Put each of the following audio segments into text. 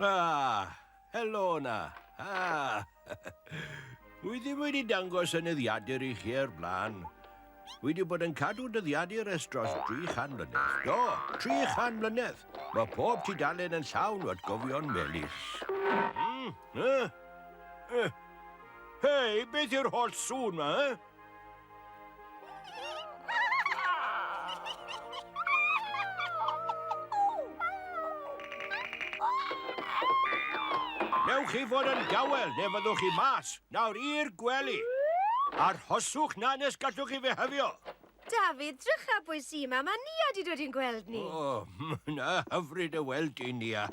Helo na. Wi ddim wedi dangos aneddiadur I chi ar blaen. Wi wedi bod yn cadw dyddiadur ers dros 300 mlynedd. Do, 300 mlynedd. Mae pob tudalen yn llawn o atgofion melys. Hei, beth yw'r holl sŵn ma, Newch chi fod yn gawel, neu fyddwch chi mas. Nawr i'r gwely. Arhoswch na nes gallwch chi fe hyfio. Dafydd, drycha pwy sy yma. Mae Nia wedi dod i'n gweld ni. Na hyfryd y weld I Nia.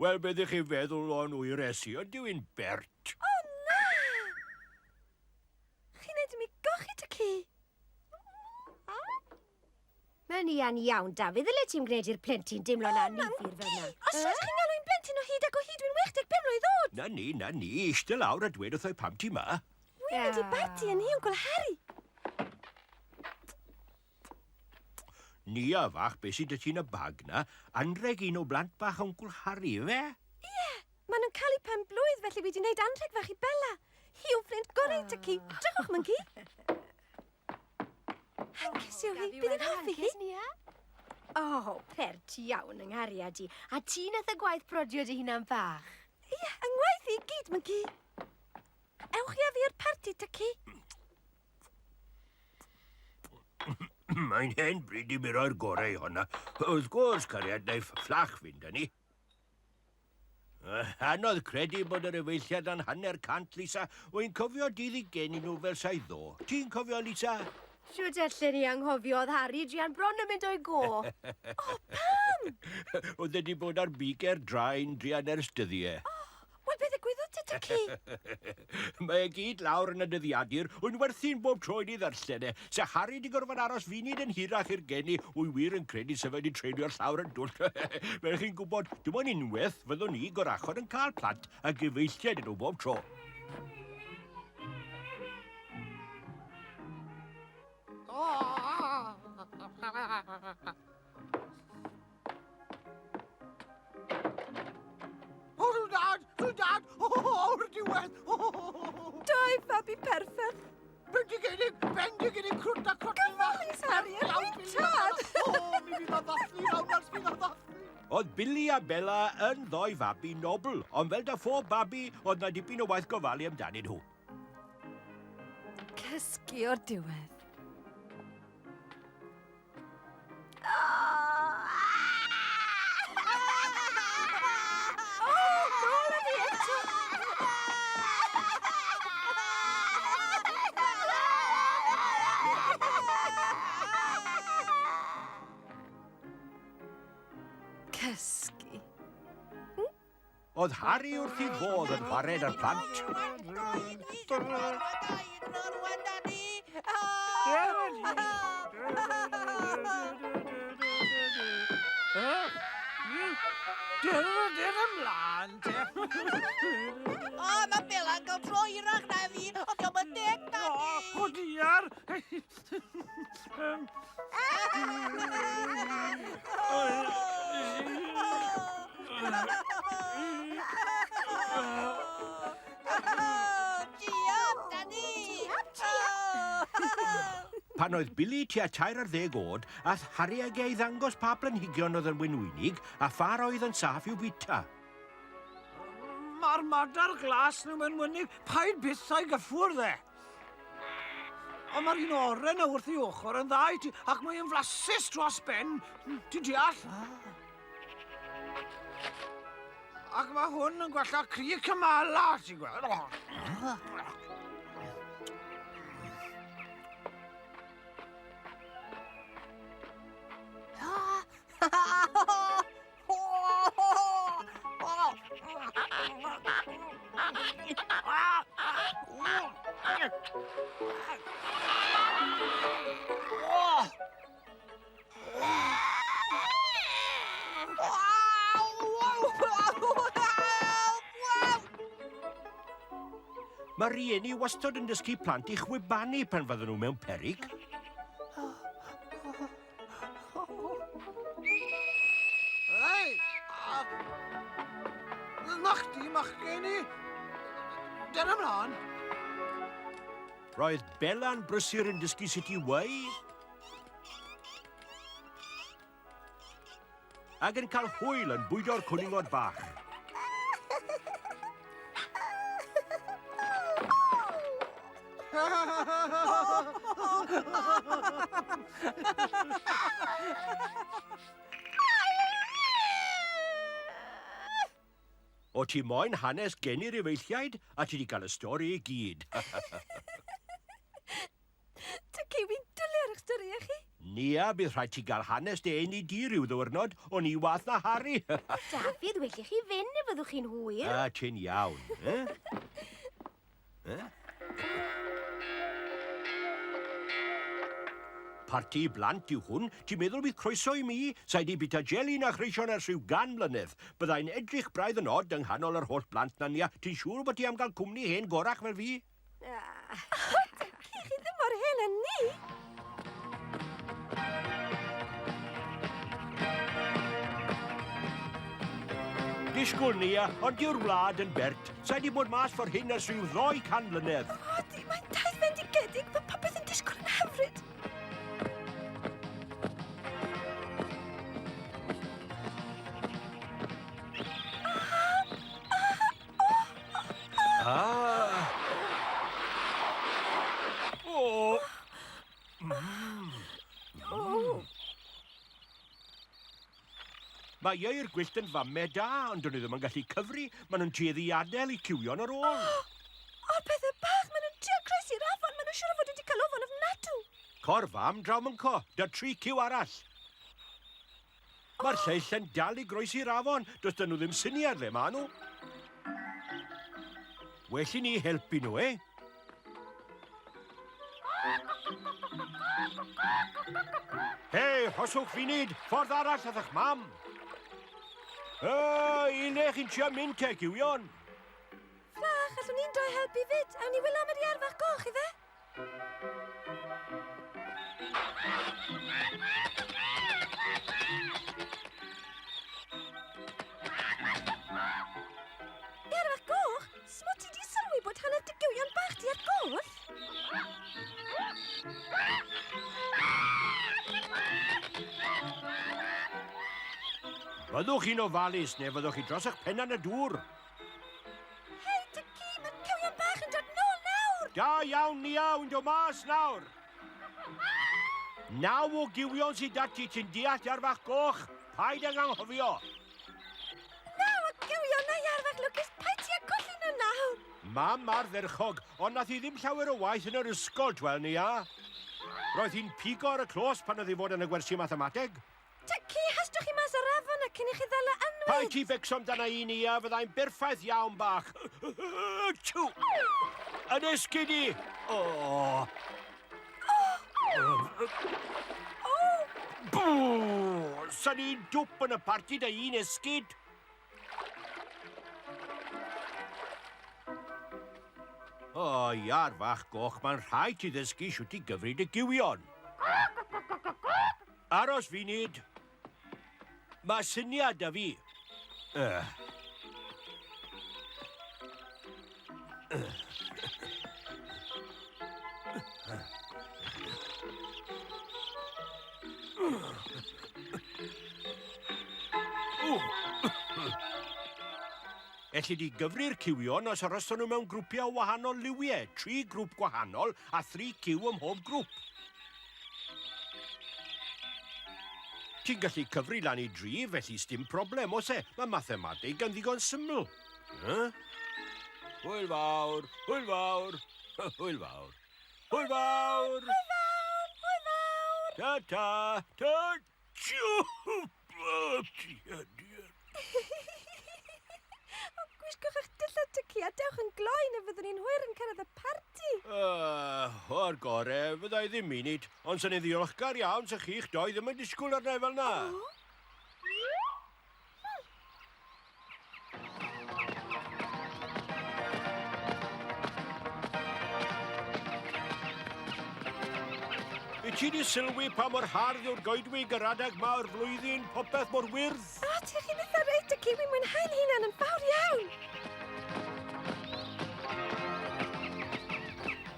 Wel, beth ych chi feddwl o'n wyr esi, ond yw i'n bert. O, na! Chi'n neud I mi gochi dy ci? Mae Nia'n iawn, Dafydd. Yle ti'n gwneud i'r plentyn dimlo na nifyr fel na? Os rydych chi'n galw i'n blentyn o hyd ac o hyd dwi'n 65 mlwydd oed. Na ni, eistedd lawr a dweud wrth o'i pam ti ma. Wy'n mynd I barti yn hi o'n gwlhari. Ni a fach, beth sydd dy ti'n y bag na, anreg un o blant bach o'n gwlhari, fe? Ie, maen nhw'n cael 'u pen blwydd felly wedi wneud anrheg fach I Bella. Hi yw ffrind gorau dy ci. Drychwch man ci. Hancus yw hi. Bydd yn hoffi hi. O, pert iawn yng nghariad I. A ti nath y gwaith prodio dy hunan fach? Ie, yng ngwaith I gyd man ci. Ewch I a fi i'r parti dy ci. Mae'n hen bryd I mi roi'r gorau honna. Wrth gwrs, cariad neu fflach fynd â ni. Anodd credu bod yr efeilliad yn hanner cant, Lisa. Wy'n cofio dydd I geni nhw fel sai ddo. Ti'n cofio, Lisa? Siwt allan ni anghofio oedd Harry Drian bron yn mynd o'i go. O, pam? Oedd wedi bod ar biger draen Drian ers dyddiau. Wel, beth ddigwyddodd dy ci? Mae gyd lawr yn y dyddiadur, wy'n werthu'n bob tro I ni ddarllen e. Se Harry di gorfod aros finid yn hirach i'r geni, wy'n wir yn credu sef wedi treulio'r llawr yn dwll. Fel chi'n gwybod, dim ond unwaith fyddwn ni gorachod yn cael plant a gyfeilliad yn nhw bob tro. Dad! O'r diwedd! Doi, fabi perffaith. Bendigedig, crwt a cotyn fach! Gyfalus, Harry, yn wyntad! Mi fydd o ddathlu, nawr fydd o ddathlu! Oedd Billy a Bella yn ddoi fabi nobl, ond fel da phob babi, oedd na dipyn o waith gofalu amdanyn nhw. Cysgu o'r diwedd. Cysgu. Oedd Harry wrth I fodd yn chwarae â'r plant. Dyn ymlaen, te. O, mae Bella'n cael tro hirach na fi, ond diolch yn deg na ni. O, diar. Diolch, da ni. Pan oedd Billy tua 40 oed, ath Harry ag ei ddangos pa blanhigion oedd yn wenwynig a pha'r oedd yn saff i'w bita. Mae'r madar glas nhw'n mynwynig paid bithau gyffwrdd e. Ond mae'r un oren a wrth I ochr yn dda I ti, ac mae'n flasus dros ben. Ti'n deall? Ac mae hwn yn gwella cri cymala, ti'n gweld? Mae rieni wastad yn dysgu plant i chwibanu pan fydden nhw mewn peryg. Hei! Na chdi, machgen i. Den ymlaen. Roedd Bella'n brysur yn dysgu sut i wei. Ac yn cael hwyl yn bwydo'r cwningod bach. O ti moyn hanes genir efeilliaid, a ti wedi cael y stori i gyd. Tyci, fi'n dwlu ar eich stori i chi. Nia, bydd rhaid ti gael hanes dy ein i di ryw ddwrnod, o'n i wath na Harry. Dafydd, well i chi fynd neu fyddwch chi'n hwyr. A, ti'n iawn. Parti blant yw hwn, ti'n meddwl bydd croeso i mi? Sa'i di bita jeli na chreision ers rhyw gan mlynedd. Byddai'n edrych braidd yn od yng nghanol yr holl blant na nia. Ti'n siŵr bod ti am gael cwmni hen gorach fel fi? Tyci, chi ddim mor hen â ni. Disgwyl nia, ond yw'r wlad yn bert. Sa'i di bod mas ffordd hyn ers rhyw 200 mlynedd. O, di, mae'n daith fendigedig bod popeth yn disgwyl yn hyfryd. O! Mae ieir gwyllt yn famau da, ond dyn nhw ddim yn gallu cyfri. Maen nhw'n tueddu i adael i ciwio'n ar ôl. O'r pethau bach, maen nhw'n trio croesi'r afon, maen nhw'n siŵr o fod wedi cael ofon ofnadw. Cor fam draw yn co, da 3 ciw arall. Mae'r lleill yn dal i groesi'r afon, does dyn nhw ddim syniad le maen nhw. Well i ni helpu nhw, Hei, hoswch finid, ffordd arall oedd eich mam. Ile chi'n trio mynd te, giwion? Ffach, allwn ni'n doi helpu fyd. Awn ni wylo am yr iarfach goch, idde? Iarfach goch? Smo ti di sylwi bod hanner dy giwion bach di ar goll? Byddwch chi'n ofalus, neu fyddwch chi dros eich penna y dŵr. Hei, Tyci, mae'r giwion bach yn dod nôl nawr! Da iawn, Nia, wy'n dod mas nawr. 9 o giwion sydd dati ti'n deall ar fach goch. Paid ang anghofio. Naw, y giwion na iarfach Lucas, paid ti a colli nhw nawr? Mam ar dderchog, ond nath hi ddim llawer o waith yn yr ysgol, dwel Nia. Roedd hi'n pigo ar y clos pan oedd hi fod yn y gwersi mathemateg. Tyci, hasdwch chi mas o'r afon a cyn i chi ddala anwyd. Paid ti becsom dana i Nia, fyddai'n berffaith iawn bach. Tw! Yn esgyd i! O! Bw! Sa'n ni'n dwp yn y parti da un esgyd. O, iar fach goch, mae'n rhaid i ddysgu siwt i gyfryd y giwion. Aros fi nid. Mae syniad da fi. Elli di gyfri'r ciwion os aroston nhw mewn grwpiau o wahanol liwiau. 3 grŵp gwahanol a 3 ciw ym mhob grŵp. Ti'n gallu cyfri lan i 3, felly sdim problem os e. Mae mathemateg yn ddigon syml. Hwyl fawr, hwyl fawr, hwyl fawr, hwyl fawr. Hwyl fawr, hwyl fawr. Ta-ta, ta-tiw. O, gwisgwch eich dillad Tyci a dewch yn gloi neu fyddwn ni'n hwyr yn cyrraedd y parti. O'r gore, fyddai ddim munud, ond sy'n ei ddiolchgar iawn sy'ch chi'ch doi ddim yn disgwyl ar nefel na. ti di sylwi pa mor hardd yw'r goedwig yr adeg mawr flwyddyn, popeth mor wyrdd? O, ti'n chi'n eitha reit y ciwi'n mwynhau'n hunan yn fawr iawn.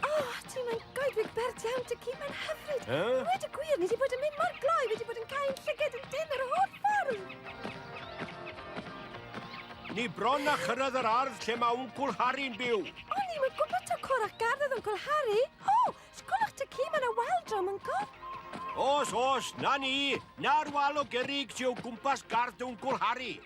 O, ti'n mae'n goedwig bert iawn dy ci, mae'n hyfryd. Wedi gwir, ni wedi bod yn mynd mor gloi, wedi bod yn cael llyged yn dyn ar y holl ffordd. Ni bron a chyrraedd yr ardd lle mae wncwl Harry'n byw. O, ni mae'n gwybod o corach garddedd Uncle Harry. O, sgolach dy ci mae'n y waldro, mae'n go. Os, na ni. Na'r wal o gerig ti o gwmpas gardd wncwl Harry.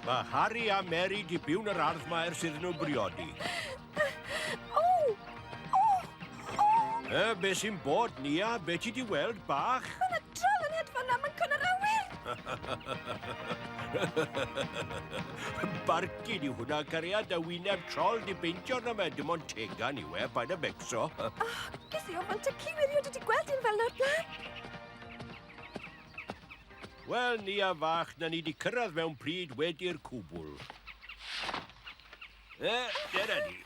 Mae Harry a Mary di byw yn yr ardd mae ers iddyn nhw briodi. Be sy'n bod, Nia? Be ti di weld bach? Mae'n y drol yn hedfan am yn cwna'r awyr. Barcud i hwnna cariad a wyneb trol di beintio na me, dim ond tegan i we, pa'n y becso. Ges i ofan dy ci wirioed wedi gweld un fel nawr blaen. Wel, Nia fach, na ni di cyrraedd mewn pryd wedi'r cwbl. Dyna ni.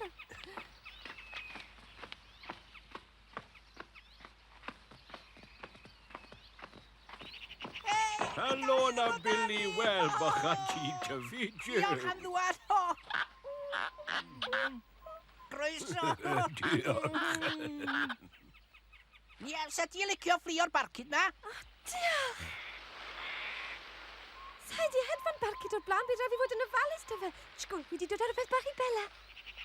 Helo na Billy, wel, bachan ti tyfu. Diolch am ddwad. Croeso. Diolch. Ie, sa ti licio fflio'r barcud na? Diolch. Sa di hedfan barcud o'r blaen, bydd rhaid fi fod yn ofalus dy fe. Sgwl, wedi dod ar y peth bach i Bella.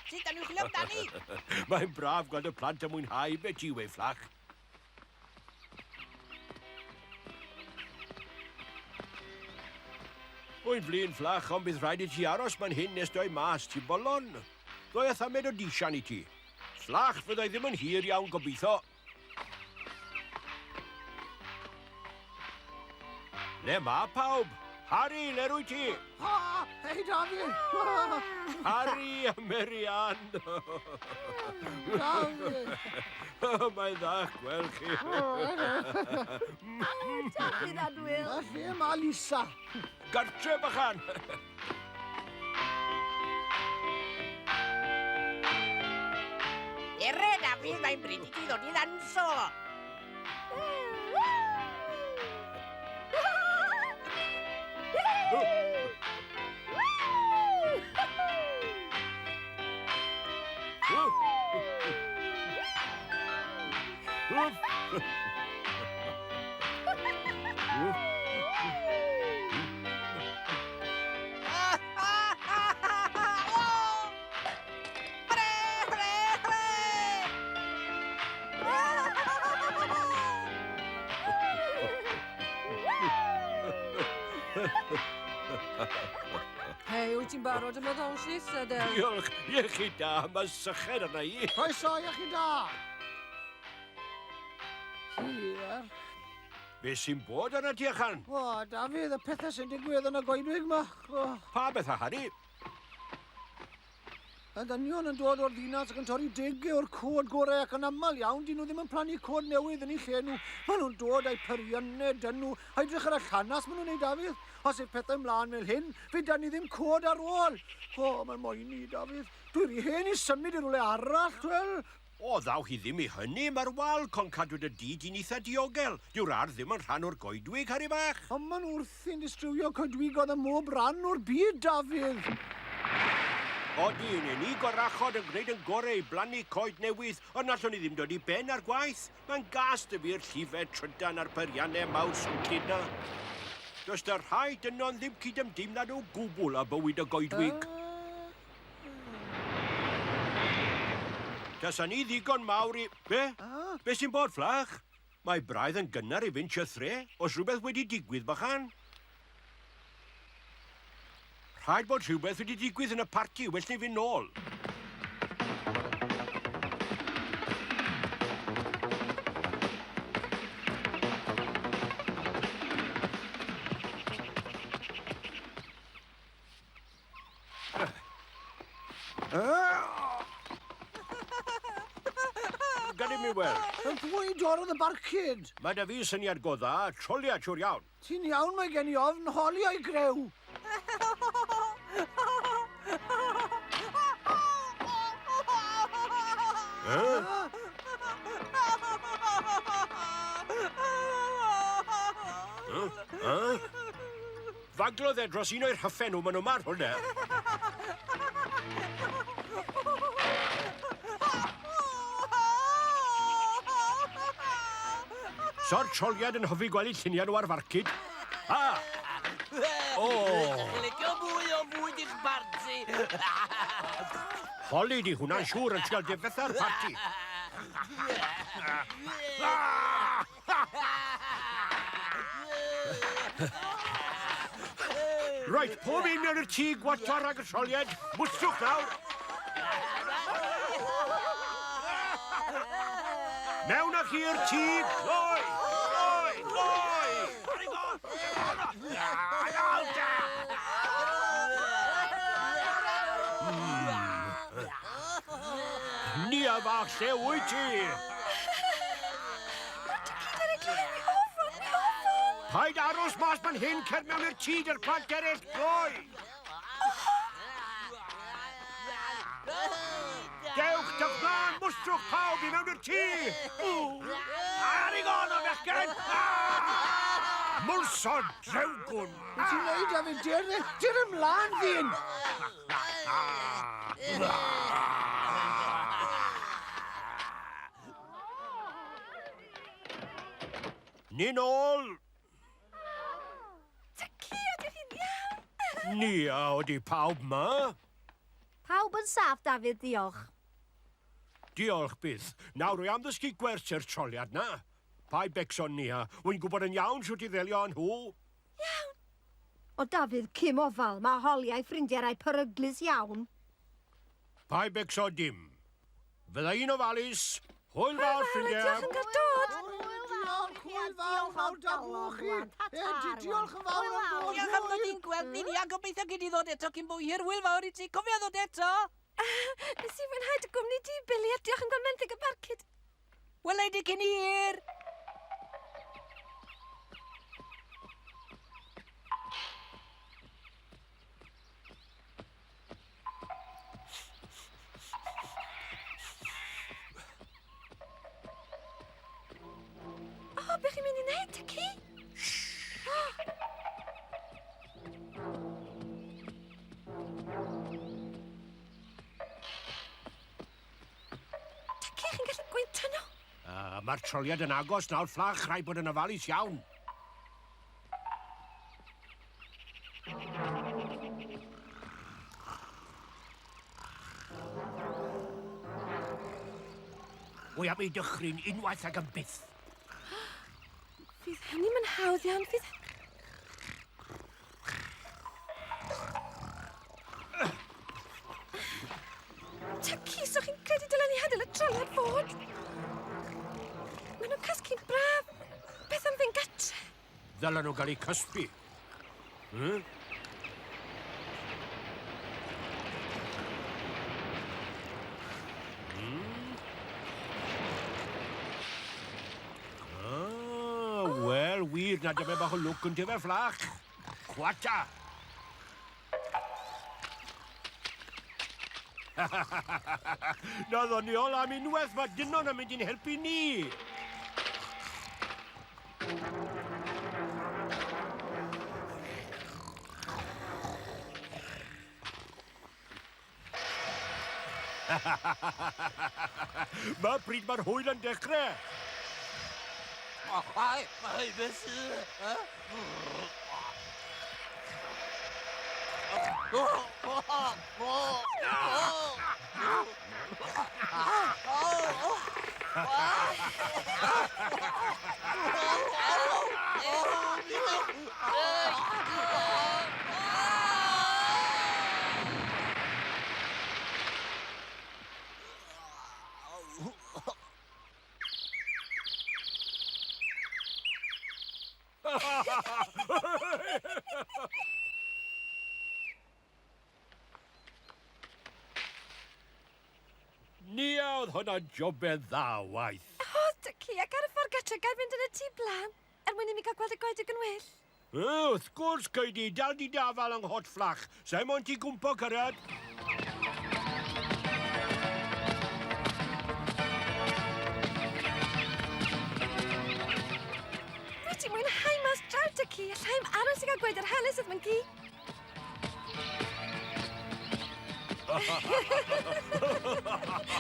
Sut da nhw'n chwilio amdani? Mae'n braf gweld y plant yn mwynhau be ti we fflach. Wy'n flin fflach, ond bydd rhaid i ti aros man hyn nes doi mas ti bolon. Ddoi a thamed o disian i ti. Fflach fyddai ddim yn hir iawn gobeithio. Le ma pawb? Harry, le rwy ti? Hei, Dafydd! Harry a Mary Ann. Dafydd! Mae'n ddach gweld chi. Dafydd Adwyl. A lle mae Lisa? Gartre bachan. Ere, Dafydd, mae'n bryd i ti ddod i ddanso. Hei, wyt ti'n barod am y ddawnsys, Adel? Diolch, iechi da, mae syched yna i. Croeso, chi da! Hir. Be sy'n bod yna ti achan? O, Dafydd, y pethau sy'n digwydd yn y goedwig ma. Pa beth a Harry? Y dynion yn dod o'r ddinas ac yn torri degau o'r cod gorau ac yn aml iawn. Dyn nhw ddim yn plannu cod newydd yn ei lle nhw. Maen nhw'n dod â'u periannau dyn nhw. A edrych ar y llanas maen nhw'n neud, Dafydd. Os yw pethau ymlaen fel hyn, fe da ni ddim cod ar ôl. O, mae'n moyn ni, Dafydd. Dwi'n rhi hen i symud i rhywle arall, wel. O, ddaw hi ddim i hynny, mae'r wal concadwyd y dyd i'n eitha diogel. Dyw'r ardd ddim yn rhan o'r goedwig, Harry bach. Ond maen wrthi'n distrywio coedwigodd y mob ran o'r byd, Dafydd. Odi, yn unig o'r rachod yn gwneud yn gorau i blannu coed newydd, ond allwn ni ddim dod i ben ar gwaith. Mae'n gas dy fi'r llifau trydan a'r periannau maws yn cydna. Does dy rhai dynon ddim cydymdeimlad o gwbl a bywyd y goedwig. Tasa ni ddigon mawr i... Be? Be sy'n bod, fflach? Mae braidd yn gynnar i fynd thre. Os rhywbeth wedi digwydd, bachan? Rhaid bod rhywbeth wedi digwydd yn y parti, well ni fynd nôl. Gadi mi weld. Yn pwy dorrodd y barcud? Mae da fi syniad go dda, troliad siwr iawn. Ti'n iawn mae gen i ofn holi o'i grew. Faglodd e dros un o'r hyffen nhw, maen nhw mar hwnna. So'r troliad yn hyfu gweld lluniau nhw ar farcud. Licio mwy o fwyd i'ch barti. Holi di hwnna'n siŵr yn trial difetha'r parti. Right, pob un mewn i'r tŷ gwator ag y troliad. Mwyswch nawr. Mewn â chi'r tŷ, gloi! Gloi! Gloi! Ni a fach lle wyt ti? Paid aros mas man hyn cer mewn i'r tŷ dy'r plant eraill, gloi! Dewch dych mlaen, mwstrwch pawb i mewn i'r tŷ! Ar i gon o fechgen! Mwrsod drewgwn! Wyt ti'n neud Dafydd, dir ymlaen ddyn! Ni nôl! Tyci, ydych chi'n iawn? Ni a oeddi pawb ma? Pawb yn saff, Dafydd, diolch. Diolch byth. Nawr rwy am ddysgu gwersi'r troliad na. Pai becson ni a, wy'n gwybod yn iawn siwt i ddelio â nhw. O Dafydd, cym ofal, mae holi a'i ffrindiau rai peryglus iawn. Pai becso dim. Fydda un ofalus, hwyl fawr ffrindiau. Diolch yn cael dod. Diolch, hwyl fawr, mawr da bwch chi. Diolch yn fawr am bod. Diolch am ddod i'n gweld ni, a gobeithio gyd i ddod eto cyn bo hir. Hwyl fawr i ti. Cofio ddod eto. Nes i fwynhau dy gwmni di, Billy, a diolch yn gweld menthyg y barcud. Welai di cyn hir. O, be chi'n mynd i wneud, Tyci? Tyci, chi'n gallu gwyntio nhw? Mae'r troliad yn agos nawr fflach, rhaid bod yn ofalus iawn. Wy am ei dychryn unwaith ag yn byth. Fydd hynny'n mynd hawdd iawn, fydd... Tyci, so chi'n credu dylen ni hadael y troliad fod? Maen nhw'n casglu'n braf. Beth am fy'n gatre? Ddylen nhw gael eu cysbu. Wel, wir na dyma bach o lwc yn dyfa fflach. Chwata! Na ddoniol am unwaith mae dynon yn mynd i'n helpu ni. Mae pryd mae'r hwyl yn dechrau. Ai, beth sydd? Ni oedd hwnna'n jobau dda waith. O, dy ci, ac ar y ffordd gatre gai fynd yn y tŷ blan, er mwyn i mi gael gweld y goedig yn well. Wrth gwrs, Caidi, dal di dafal yng nghot fflach. Sa'i moyn ti gwmpo cyrraedd? Rwy ti mwynhau mas draw dy ci, a llaim aros i gael gweud yr hanes ydw yn ci.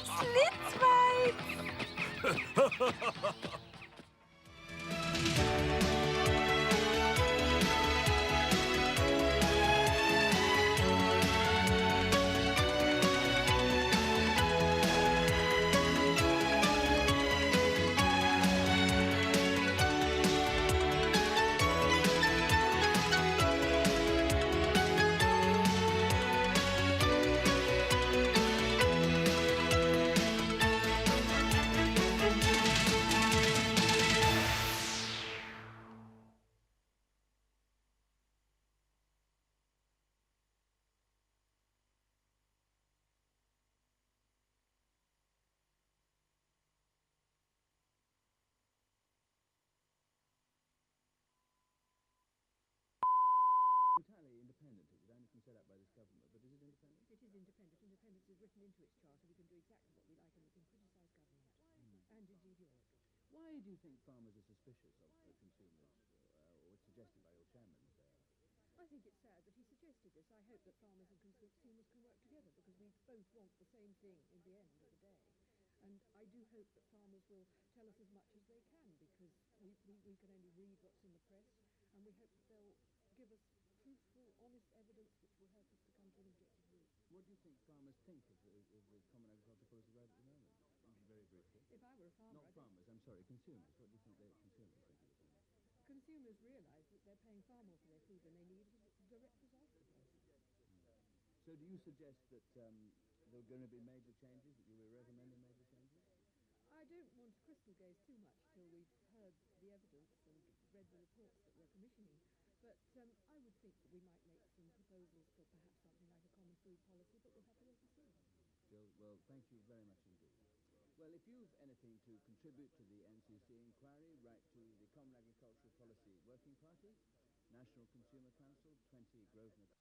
Slitwaith! Entirely independent. It was only been set up by this government, but is it independent? It is independent. Independence is written into its charter. We can do exactly what we like and we can criticise government. And indeed you ought. Why do you think farmers are suspicious of consumers, or it's suggested by your chairman there? I think it's sad that he suggested this. I hope that farmers and consumers can work together because we both want the same thing in the end of the day. And I do hope that farmers will tell us as much as they can because we can only read what's in the press and we hope that they'll give us truthful, honest evidence which will help us to come to an objective view. What do you think farmers think of the Common Agricultural Policy right at the moment? Very briefly. If I were a farmer... Not farmers, I'm sorry, consumers. What do you think consumers think of it? Consumers realise that they're paying far more for their food than they need as a direct result of the policy. So do you suggest that there are going to be major changes, that you were recommending major changes? I don't want to crystal gaze too much till we've heard the evidence and read the reports that we're commissioning. But I would think that we might make some proposals for perhaps something like a common food policy, but we'll have to wait and see. Jill, well, thank you very much indeed. Well, if you've anything to contribute to the NCC inquiry, write to the Common Agricultural Policy Working Party, National Consumer Council, 20 Grosvenor...